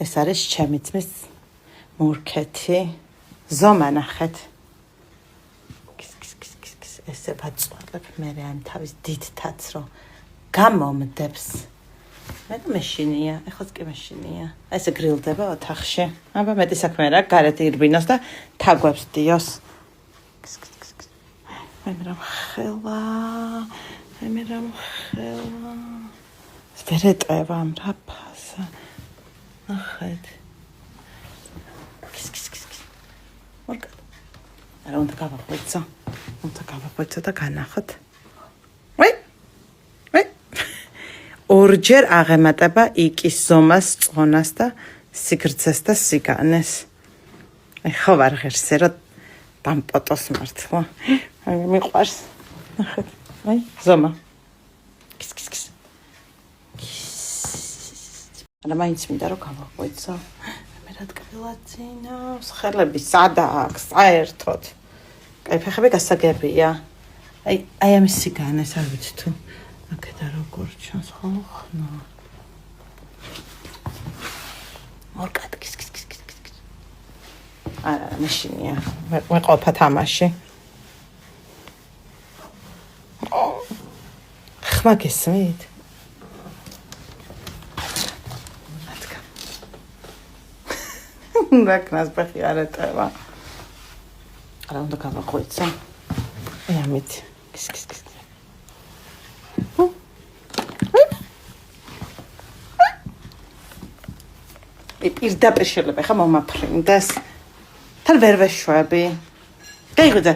ეს არის ჩემი ძმის მურქეთი ზომა ნახეთ ესე ვაწვალებ მე ამ თავის დიდთაც რომ გამომდებს მე მეშინია ეხლა კი მეშინია ესე გრილდება ოთახში აბა მეტი საქმე რა გარეთ ირბინოს და თაგვებს დიოს მე რა ხელა მე რა ხელა ვერეტევა ამ რაფასა ნახეთ მორკა არა უნდა გავაღვიძო და განახოთ ორჯერ აღემატება იკის ზომას, წონას და სიგრძეს და სიგანეს. ხო ვარ ღირსი რომ დამპოტოს მართლა. მიყვარს. აი, ზომა. არა მაინც მინდა რომ გავაღვიძო. მე რა ტკბილაძინავს, ხელები სადა აქვს, საერთოდ. კაი, ფეხები გასაგებია. აი ამის სიგანეს არ ვიცი თუ აქედა როგორ ჩანს ხო ხნა მორკად არა მაშინია მე ყოფა თამაში ხმა გესმით რაკნას ბახი არ ეტევა არა უნდა გავაღვიძო ამით პირდაპირ შეიძლება ხა მომაფრინდეს თან ვერ ვეშვები გაიღვიძე